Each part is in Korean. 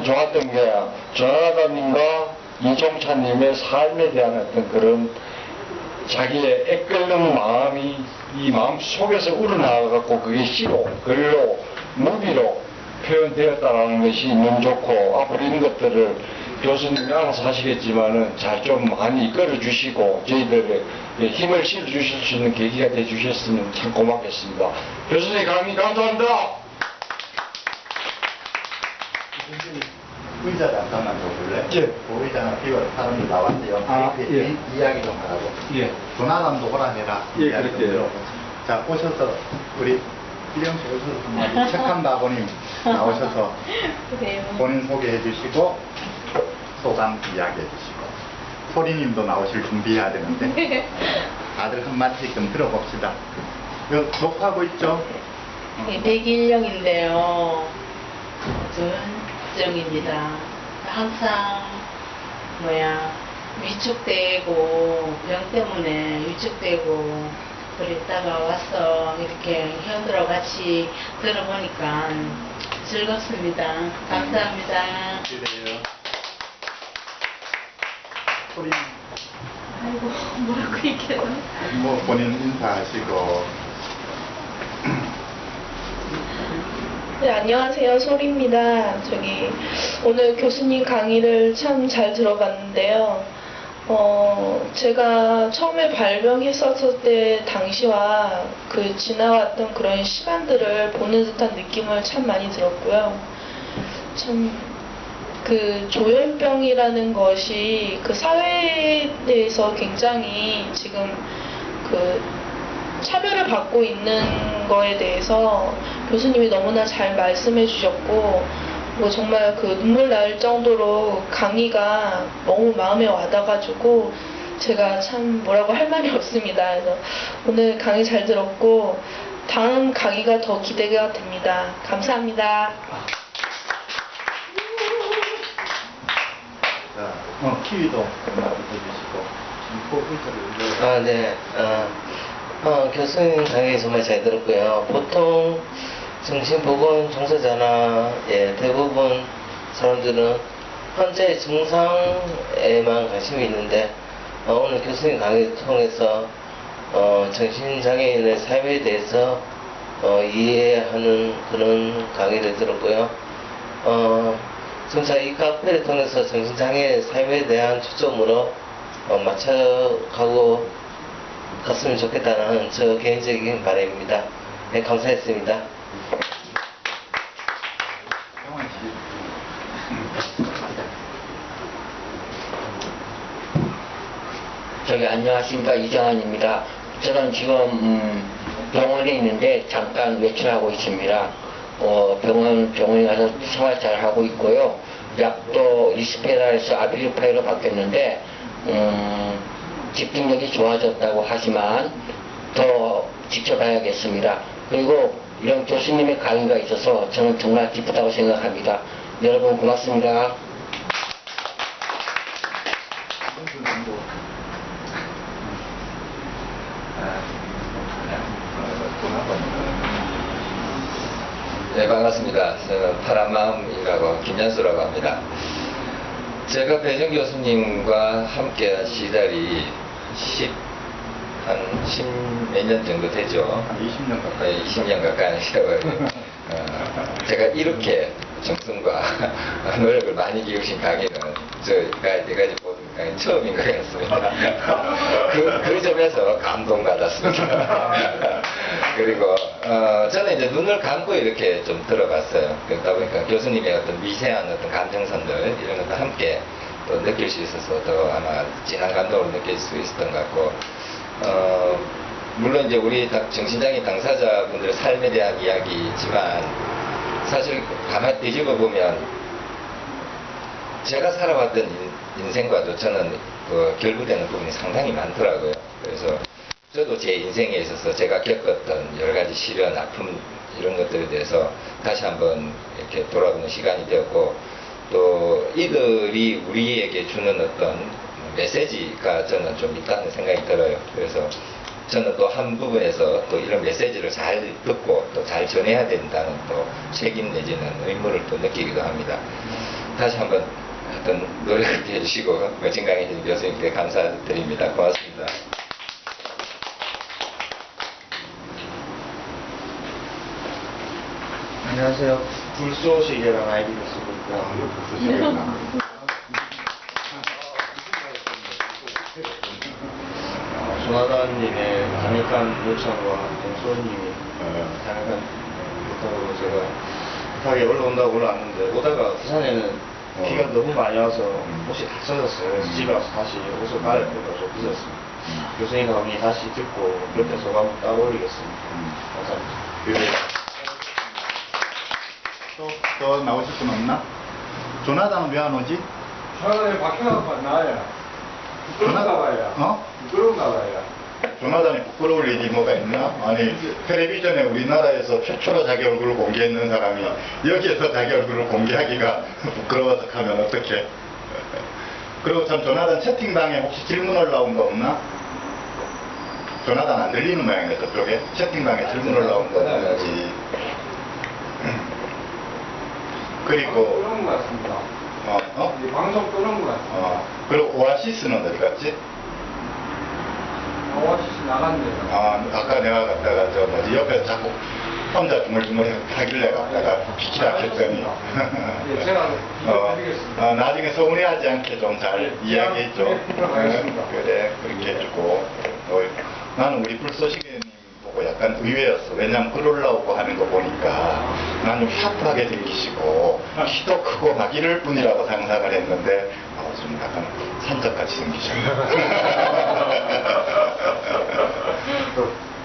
저는 좋았던 게 조나단님과 이종찬님의 삶에 대한 어떤 그런 자기의 애끓는 마음이 이 마음 속에서 우러나와갖고 그게 시로, 글로, 무비로 표현되었다는 것이 너무 좋고, 앞으로 이런 것들을 교수님이 알아서 하시겠지만은 잘 좀 많이 이끌어 주시고 저희들의 힘을 실어 주실 수 있는 계기가 돼 주셨으면 참 고맙겠습니다. 교수님 강의 감사합니다. 의자 잠깐만 줘볼래? 예. 그 의자는 비워 사람이 나왔어요. 예. 이야기 좀 하라고. 예. 조나단도 오라 해라. 예, 이야기 좀 그럴게요. 들어보자. 자, 오셔서 우리 이령씨 오셔서 한마디 책한 바보님 나오셔서 본인 소개해 주시고 소감 이야기해 주시고 소리님도 나오실 준비해야 되는데 다들 한마디씩 좀 들어봅시다. 이거 녹화하고 있죠? 네, 백일령인데요. 전정입니다. 항상 위축되고 병 때문에 위축되고 그랬다가 와서 이렇게 회원들하고 같이 들어보니까 즐겁습니다. 감사합니다. 그래요. 소리 아이고 뭐라고 얘기해야 되나? 뭐 본인 인사하시고. 네, 안녕하세요. 소리입니다. 오늘 교수님 강의를 참 잘 들어봤는데요. 제가 처음에 발병했었을 때 당시와 그 지나왔던 그런 시간들을 보는 듯한 느낌을 참 많이 들었고요. 참 그 조현병이라는 것이 그 사회에 대해서 굉장히 지금 그 차별을 받고 있는 거에 대해서 교수님이 너무나 잘 말씀해 주셨고, 뭐 정말 그 눈물 날 정도로 강의가 너무 마음에 와닿아가지고 제가 참 뭐라고 할 말이 없습니다. 그래서 오늘 강의 잘 들었고 다음 강의가 더 기대가 됩니다. 감사합니다. 자, 키위도 한마디 해주시고 네. 교수님 강의 정말 잘 들었고요. 보통 정신보건 종사자나 대부분 사람들은 환자의 증상에만 관심이 있는데 오늘 교수님 강의를 통해서 정신장애인의 삶에 대해서 이해하는 그런 강의를 들었고요. 진짜 이 카페를 통해서 정신장애의 삶에 대한 초점으로 맞춰가고 갔으면 좋겠다는 저 개인적인 바람입니다. 네, 감사했습니다. 안녕하십니까. 이정환입니다. 저는 지금 병원에 있는데 잠깐 외출하고 있습니다. 병원에 가서 생활 잘 하고 있고요. 약도 리스페라에서 아비르파이로 바뀌었는데 집중력이 좋아졌다고 하지만 더 지켜봐야겠습니다. 그리고 이런 교수님의 강의가 있어서 저는 정말 기쁘다고 생각합니다. 여러분 고맙습니다. 네, 반갑습니다. 저는 파란마음이라고 김jan수라고 합니다. 제가 배정 교수님과 함께 시달이 한 10몇 년 정도 되죠. 한 20년 가까이. 20년 가까이 세월. 제가 이렇게 정성과 노력을 많이 기울신 강의는 저희가 여태까지 본 강의는 처음인 것 같습니다. 그 점에서 감동받았습니다. 그리고 저는 이제 눈을 감고 이렇게 좀 들어봤어요. 그러다 보니까 교수님의 어떤 미세한 어떤 감정선들 이런 것도 함께 또 느낄 수 있어서 더 아마 진한 감동을 느낄 수 있었던 것 같고, 물론 이제 우리 정신장애 당사자분들의 삶에 대한 이야기지만 사실 가만히 뒤집어 보면 제가 살아왔던 인생과도 저는 결부되는 부분이 상당히 많더라고요. 그래서 저도 제 인생에 있어서 제가 겪었던 여러 가지 시련, 아픔 이런 것들에 대해서 다시 한번 이렇게 돌아보는 시간이 되었고, 또 이들이 우리에게 주는 어떤 메시지가 저는 좀 있다는 생각이 들어요. 그래서 저는 또 한 부분에서 또 이런 메시지를 잘 듣고 또 잘 전해야 된다는 또 책임 내지는 의무를 또 느끼기도 합니다. 다시 한번 어떤 노력을 해주시고 멋진 강의 해주신 교수님께 감사드립니다. 고맙습니다. 안녕하세요. 불쏘시개라는 아이디를 쓰고 있고요. 조나단님의 강력한 요청과 동수원님이 강력한 요청으로 제가 급하게 올라온다고 올라왔는데 오다가 부산에는 비가 너무 많이 와서 옷이 다 젖었어요. 그래서 집에 와서 다시 옷을 갈아입고 좀 늦었습니다. 교수님 강의 다시 듣고 옆에 소감 따로 올리겠습니다. 감사합니다. 또 나오실 분 없나? 조나단은 왜 안 오지? 조나단이 박혀나서 나야. 부끄러운가 봐요. 어? 부끄러운가 봐요. 조나단이 부끄러울 일이 뭐가 있나? 아니 텔레비전에 우리나라에서 최초로 자기 얼굴을 공개했는 사람이 여기에서 자기 얼굴을 공개하기가 부끄러워서 하면 어떡해? 그리고 참 조나단 채팅방에 혹시 질문 올라온 거 없나? 조나단 안 들리는 모양이네 저쪽에. 채팅방에 질문 올라온 거 없는지. 그리고 끊은 것 같습니다. 이 방송 끊은 것 같습니다. 그리고 오아시스는 어디 갔지? 오아시스 나갔네요. 아까 내가 갔다가 저 뭐지 옆에서 자꾸 혼자 주물주물 하길래 갔다가 비키라 했더니 예, 제가 드리겠습니다. 나중에 서운해하지 않게 좀 잘 이야기해줘. 알겠습니다. 그래 그렇게 해주고 나는 우리 불쏘시개님 보고 약간 의외였어. 왜냐면 글 올라오고 하는 거 보니까 나는 샤프하게 생기시고 키도 크고 막 이럴 분이라고 상상을 했는데 좀 약간 산적같이 생기셨네.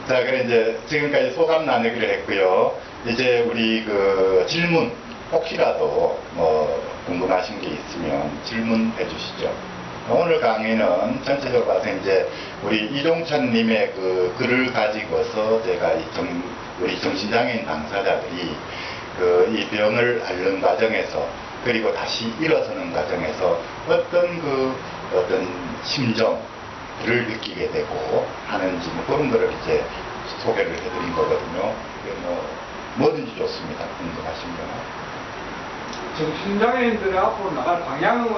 자, 그래 이제 지금까지 소감 나누기를 했고요. 이제 우리 그 질문 혹시라도 뭐 궁금하신 게 있으면 질문해 주시죠. 오늘 강의는 전체적으로 봐서 이제 우리 이종찬님의 그 글을 가지고서 제가 우리 정신장애인 당사자들이 그 이 병을 앓는 과정에서 그리고 다시 일어서는 과정에서 어떤 심정을 느끼게 되고 하는지 뭐 그런 거를 이제 소개를 해드린 거거든요. 뭐든지 좋습니다. 궁금하신 거는. 정신장애인들의 앞으로 나갈 방향을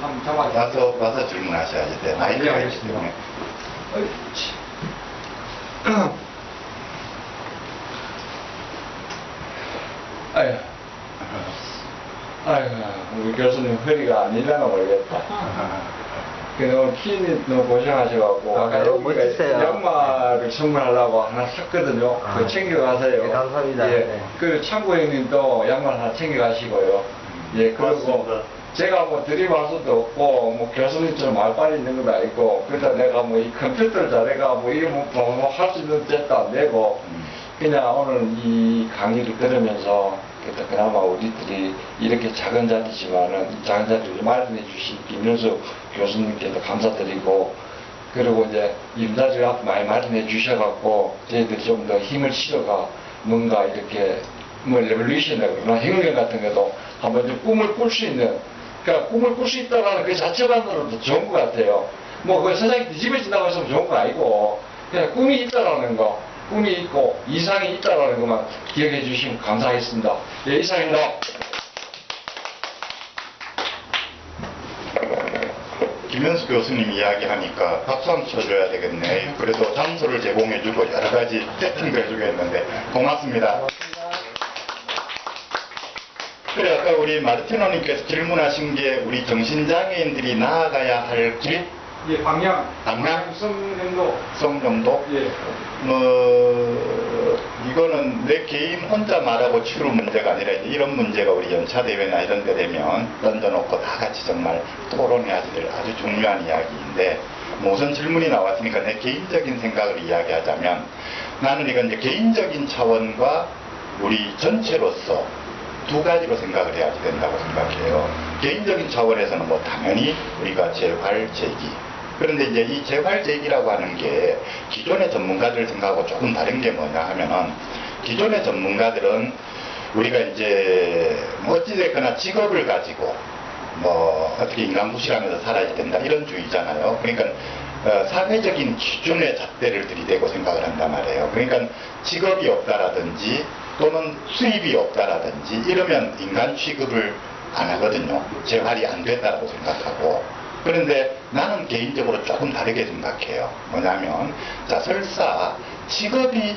한번 잡아주세요. 와서 질문하셔야지 돼. 나이가 있기 때문에. 아유, 우리 교수님 허리가 안 일어나 모르겠다. 오늘 키니 너무 고생하셔가지고 아까 멋지세요. 양말을 선물하려고 하나 샀거든요. 그거 챙겨가세요. 네, 감사합니다. 예, 네. 그리고 참고 형님도 양말 하나 챙겨가시고요. 예, 그리고 고맙습니다. 제가 뭐 드림할 수도 없고 뭐 교수님처럼 말빨이 있는 것도 아니고 그래서 내가 뭐 이 컴퓨터를 잘해가 뭐 이거 뭐 할 수 있는 뜻도 안 되고 그냥 오늘 이 강의를 들으면서 그나마 우리들이 이렇게 작은 자리지만은 이 작은 자리를 마련해 주신 김윤수 교수님께도 감사드리고 그리고 이제 임자리를 많이 마련해 주셔갖고 저희들이 좀 더 힘을 실어가 뭔가 이렇게 뭐 레볼루션이나 혁명 같은 것도 한번 좀 꿈을 꿀 수 있는 그러니까 꿈을 꿀 수 있다는 그 자체만으로도 좋은 것 같아요. 뭐 그 세상이 뒤집어진다고 해서 좋은 거 아니고 그냥 꿈이 있다라는 거 꿈이 있고 이상이 있다라는 것만 기억해 주시면 감사하겠습니다. 예, 이상입니다. 김현수 교수님 이야기하니까 박수 한번 쳐줘야 되겠네. 그래도 장소를 제공해주고 여러 가지 세팅도 해주겠는데 고맙습니다. 그래 아까 우리 마르티노님께서 질문하신 게 우리 정신장애인들이 나아가야 할 길? 예, 방향. 방향? 성정도. 성정도? 예. 이거는 내 개인 혼자 말하고 치를 문제가 아니라 이런 문제가 우리 연차대회나 이런 데 되면 던져놓고 다 같이 정말 토론해야 될 아주 중요한 이야기인데 우선 질문이 나왔으니까 내 개인적인 생각을 이야기하자면 나는 이건 이제 개인적인 차원과 우리 전체로서 두 가지로 생각을 해야 된다고 생각해요. 개인적인 차원에서는 뭐 당연히 우리가 재활제기 그런데 이제 이 재활제기라고 하는 게 기존의 전문가들 생각하고 조금 다른 게 뭐냐 하면은 기존의 전문가들은 우리가 이제 뭐 어찌됐거나 직업을 가지고 뭐 어떻게 인간부실하면서 살아야 된다 이런 주의잖아요. 그러니까 사회적인 기준의 잣대를 들이대고 생각을 한단 말이에요. 그러니까 직업이 없다라든지 또는 수입이 없다라든지 이러면 인간 취급을 안 하거든요. 제 말이 안 된다고 생각하고. 그런데 나는 개인적으로 조금 다르게 생각해요. 뭐냐면, 자, 설사 직업이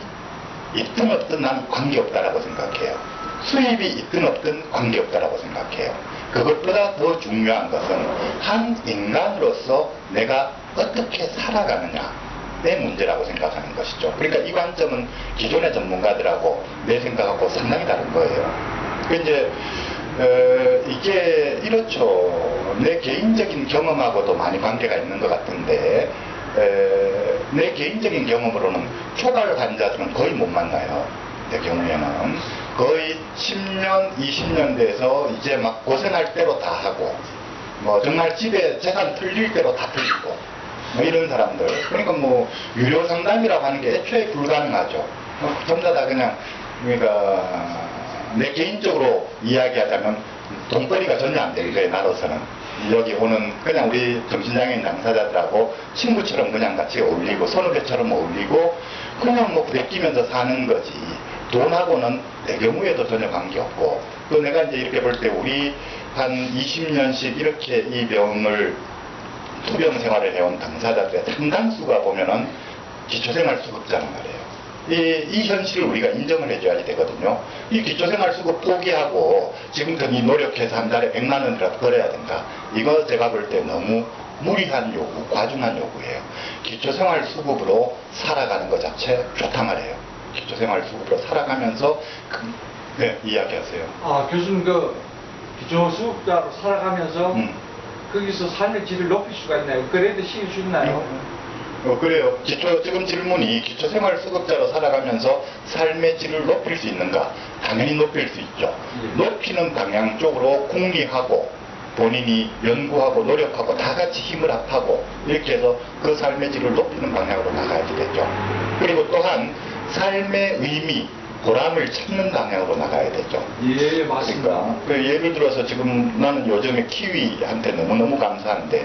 있든 없든 나는 관계없다라고 생각해요. 수입이 있든 없든 관계없다라고 생각해요. 그것보다 더 중요한 것은 한 인간으로서 내가 어떻게 살아가느냐 내 문제라고 생각하는 것이죠. 그러니까 이 관점은 기존의 전문가들하고 내 생각하고 상당히 다른 거예요. 이제 이게 이렇죠. 내 개인적인 경험하고도 많이 관계가 있는 것 같은데 내 개인적인 경험으로는 초발 환자들은 거의 못 만나요. 내 경우에는 거의 10년, 20년 돼서 이제 막 고생할 대로 다 하고 뭐 정말 집에 재산 틀릴 대로 다 틀리고 뭐 이런 사람들. 그러니까 뭐 유료 상담이라고 하는 게 애초에 불가능하죠. 전부 다 그냥 그러니까 내 개인적으로 이야기하자면 돈벌이가 전혀 안 되는 거예요. 나로서는 여기 오는 그냥 우리 정신장애인 당사자들하고 친구처럼 그냥 같이 어울리고 선후배처럼 어울리고 그냥 뭐 베끼면서 사는 거지. 돈하고는 내 경우에도 전혀 관계없고 또 내가 이제 이렇게 볼 때 우리 한 20년씩 이렇게 이 병을 투병 생활을 해온 당사자들의 상당수가 보면은 기초생활수급자란 말이에요. 이 현실을 우리가 인정을 해줘야 되거든요. 이 기초생활수급 포기하고 지금부터 이 노력해서 한 달에 100만 원이라도 벌어야 된다. 이거 제가 볼 때 너무 무리한 요구, 과중한 요구예요. 기초생활수급으로 살아가는 것 자체 좋다 말이에요. 기초생활수급으로 살아가면서 네, 이야기하세요. 아, 교수님 그 기초수급자로 살아가면서 거기서 삶의 질을 높일 수가 있나요? 그래도 시킬 수 있나요? 그래요. 지금 질문이 기초생활수급자로 살아가면서 삶의 질을 높일 수 있는가? 당연히 높일 수 있죠. 높이는 방향 쪽으로 궁리하고 본인이 연구하고 노력하고 다 같이 힘을 합하고 이렇게 해서 그 삶의 질을 높이는 방향으로 나가야 되겠죠. 그리고 또한 삶의 의미, 보람을 찾는 방향으로 나가야 되죠. 예, 맞습니다. 그러니까 예를 들어서 지금 나는 요즘에 키위한테 너무너무 감사한데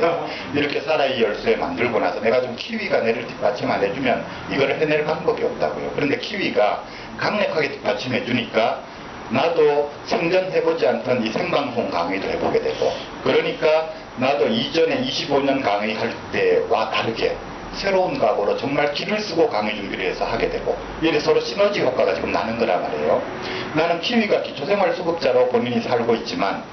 이렇게 사라이 열쇠 만들고 나서 내가 좀 키위가 내를 뒷받침 안 해주면 이걸 해낼 방법이 없다고요. 그런데 키위가 강력하게 뒷받침해 주니까 나도 생전해보지 않던 이 생방송 강의도 해보게 되고 그러니까 나도 이전에 25년 강의할 때와 다르게 새로운 각오로 정말 기를 쓰고 강의 준비를 해서 하게 되고 이래 서로 시너지 효과가 지금 나는 거란 말이에요. 나는 키위가 기초생활수급자로 본인이 살고 있지만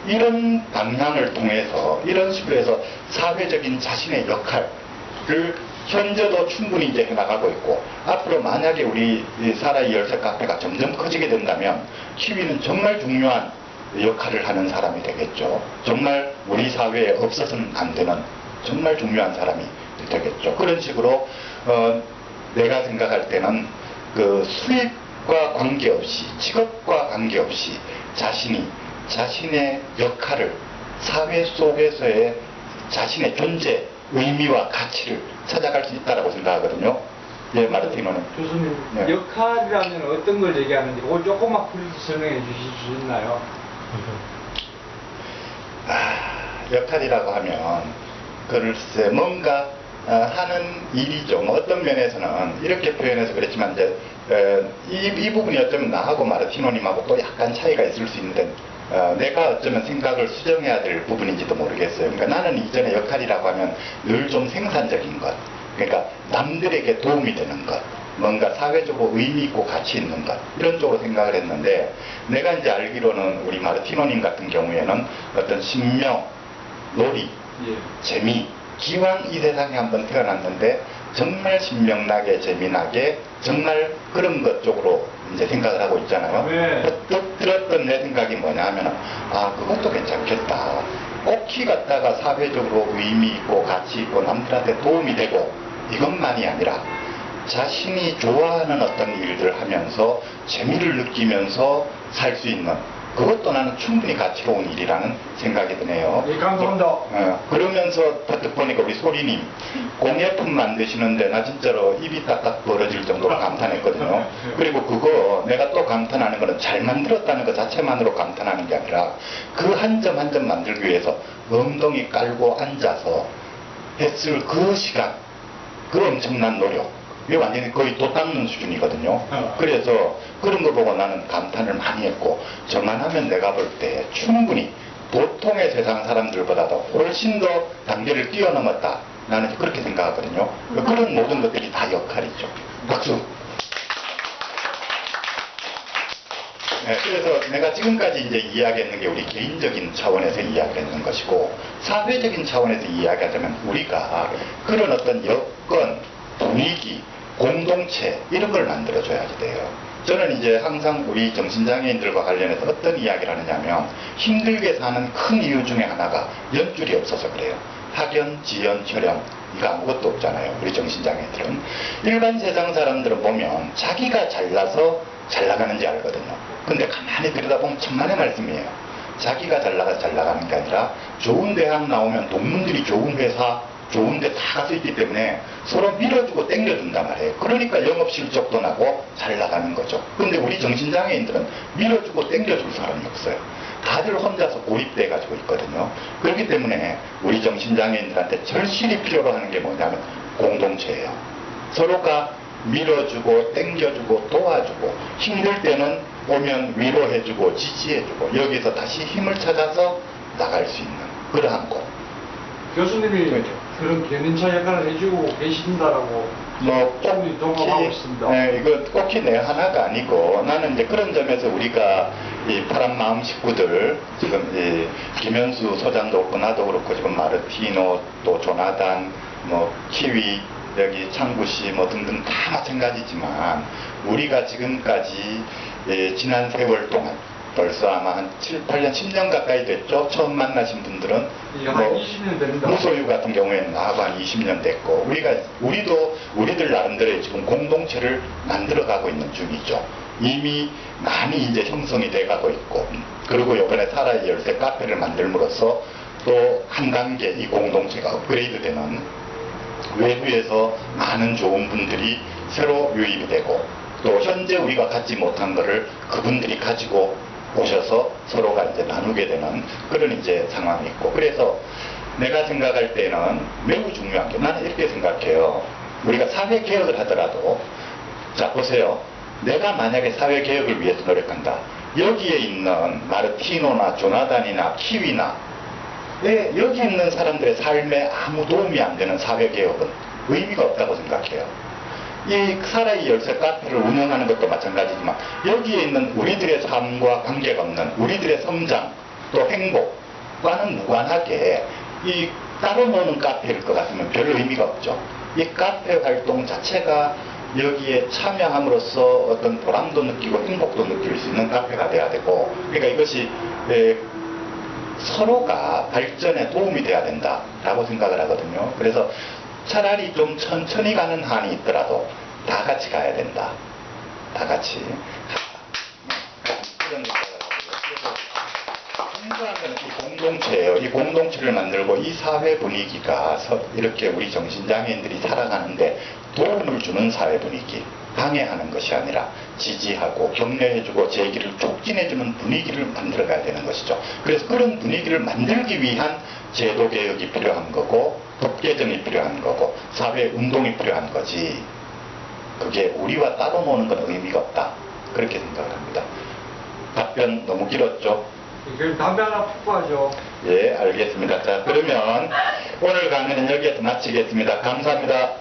이런 방향을 통해서 이런 식으로 해서 사회적인 자신의 역할을 현재도 충분히 이제 해나가고 있고 앞으로 만약에 우리 사라이 열쇠 카페가 점점 커지게 된다면 키위는 정말 중요한 역할을 하는 사람이 되겠죠. 정말 우리 사회에 없어서는 안 되는 정말 중요한 사람이 되겠죠. 그런 식으로 내가 생각할 때는 그 수입과 관계없이 직업과 관계없이 자신의 역할을 사회 속에서의 자신의 존재 의미와 가치를 찾아갈 수 있다고 생각하거든요. 예, 마르티노는. 교수님, 네. 역할이라면 어떤 걸 얘기하는지 그걸 조금만 설명해 주실 수 있나요? 역할이라고 하면 글쎄 뭔가 하는 일이죠. 뭐 어떤 면에서는 이렇게 표현해서 그렇지만 이제 이 부분이 어쩌면 나하고 마르티노님하고 또 약간 차이가 있을 수 있는데 내가 어쩌면 생각을 수정해야 될 부분인지도 모르겠어요. 그러니까 나는 이전에 역할이라고 하면 늘 좀 생산적인 것, 그러니까 남들에게 도움이 되는 것, 뭔가 사회적으로 의미 있고 가치 있는 것 이런 쪽으로 생각을 했는데 내가 이제 알기로는 우리 마르티노님 같은 경우에는 어떤 신명, 놀이, 재미, 기왕 이 세상에 한번 태어났는데 정말 신명나게 재미나게 정말 그런 것 쪽으로 이제 생각을 하고 있잖아요. 들었던 내 생각이 뭐냐 하면 그것도 괜찮겠다. 꼭히 갖다가 사회적으로 의미 있고 가치 있고 남들한테 도움이 되고 이것만이 아니라 자신이 좋아하는 어떤 일들 하면서 재미를 느끼면서 살 수 있는 그것도 나는 충분히 가치로운 일이라는 생각이 드네요. 예, 감사합니다. 그러면서 듣 보니까 우리 소리님 공예품 만드시는데 나 진짜로 입이 딱딱 벌어질 정도로 감탄했거든요. 그리고 그거 내가 또 감탄하는 거는 잘 만들었다는 것 자체만으로 감탄하는 게 아니라 그 한 점 한 점 만들기 위해서 엉덩이 깔고 앉아서 했을 그 시간, 그 엄청난 노력, 이게 완전히 거의 도 닦는 수준이거든요. 그래서 그런 거 보고 나는 감탄을 많이 했고, 저만하면 내가 볼 때 충분히 보통의 세상 사람들보다도 훨씬 더 단계를 뛰어넘었다. 나는 그렇게 생각하거든요. 그런 모든 것들이 다 역할이죠. 박수. 네, 그래서 내가 지금까지 이제 이야기했는 게 우리 개인적인 차원에서 이야기를 했는 것이고, 사회적인 차원에서 이야기하자면 우리가 그런 어떤 여건, 분위기, 공동체 이런 걸 만들어줘야지 돼요. 저는 이제 항상 우리 정신장애인들과 관련해서 어떤 이야기를 하느냐면, 힘들게 사는 큰 이유 중에 하나가 연줄이 없어서 그래요. 학연, 지연, 혈연 이거 아무것도 없잖아요. 우리 정신장애인들은. 일반 세상 사람들은 보면 자기가 잘나서 잘 나가는지 알거든요. 근데 가만히 들여다보면 천만의 말씀이에요. 자기가 잘 나가는 게 아니라 좋은 대학 나오면 동문들이 좋은 회사, 좋은 데 다 가서 있기 때문에 서로 밀어주고 땡겨준단 말이에요. 그러니까 영업 실적도 나고 잘 나가는 거죠. 근데 우리 정신장애인들은 밀어주고 땡겨줄 사람이 없어요. 다들 혼자서 고립돼 가지고 있거든요. 그렇기 때문에 우리 정신장애인들한테 절실히 필요로 하는 게 뭐냐면 공동체예요. 서로가 밀어주고 땡겨주고 도와주고, 힘들 때는 오면 위로해주고 지지해주고, 여기서 다시 힘을 찾아서 나갈 수 있는 그러한 곳. 교수님이 그렇죠. 그런 견인차 역할을 해주고 계신다라고 충분히 동감하고 있습니다. 네, 이거 꼭히 내 하나가 아니고, 나는 이제 그런 점에서 우리가 이 파란 마음 식구들, 지금 이 김현수 소장도 그렇고 나도 그렇고 지금 마르티노 또 조나단 뭐 키위 여기 창구씨 뭐 등등 다 마찬가지지만, 우리가 지금까지 지난 세월 동안 벌써 아마 한 7, 8년, 10년 가까이 됐죠. 처음 만나신 분들은 한 20년 됩니다. 무소유 같은 경우에는 나하고 한 20년 됐고, 우리도 우리들 나름대로 지금 공동체를 만들어가고 있는 중이죠. 이미 많이 이제 형성이 돼가고 있고, 그리고 이번에 사라의 열쇠 카페를 만들므로써 또 한 단계 이 공동체가 업그레이드되는, 외부에서 많은 좋은 분들이 새로 유입이 되고, 또 현재 우리가 갖지 못한 것을 그분들이 가지고 오셔서 서로가 이제 나누게 되는 그런 이제 상황이 있고, 그래서 내가 생각할 때는 매우 중요한 게, 나는 이렇게 생각해요. 우리가 사회 개혁을 하더라도, 자 보세요. 내가 만약에 사회 개혁을 위해서 노력한다. 여기에 있는 마르티노나 조나단이나 키위나 여기 있는 사람들의 삶에 아무 도움이 안 되는 사회 개혁은 의미가 없다고 생각해요. 이 사라의 열쇠 카페를 운영하는 것도 마찬가지지만, 여기에 있는 우리들의 삶과 관계가 없는 우리들의 성장 또 행복과는 무관하게 이 따로 노는 카페일 것 같으면 별 의미가 없죠. 이 카페 활동 자체가 여기에 참여함으로써 어떤 보람도 느끼고 행복도 느낄 수 있는 카페가 돼야 되고, 그러니까 이것이 서로가 발전에 도움이 돼야 된다라고 생각을 하거든요. 그래서 차라리 좀 천천히 가는 한이 있더라도 다 같이 가야 된다. 다 같이. 그런 생각을 하고요. 그래서 중요한 건 이 공동체예요. 이 공동체를 만들고 이 사회 분위기가 이렇게 우리 정신장애인들이 살아가는데 도움을 주는 사회 분위기, 방해하는 것이 아니라 지지하고 격려해주고 제기를 촉진해주는 분위기를 만들어가야 되는 것이죠. 그래서 그런 분위기를 만들기 위한 제도 개혁이 필요한 거고, 법 개정이 필요한 거고, 사회 운동이 필요한 거지, 그게 우리와 따로 노는 건 의미가 없다. 그렇게 생각을 합니다. 답변 너무 길었죠? 그럼 담배 하나 푹 봐죠. 예, 알겠습니다. 자, 그러면 오늘 강의는 여기에서 마치겠습니다. 감사합니다.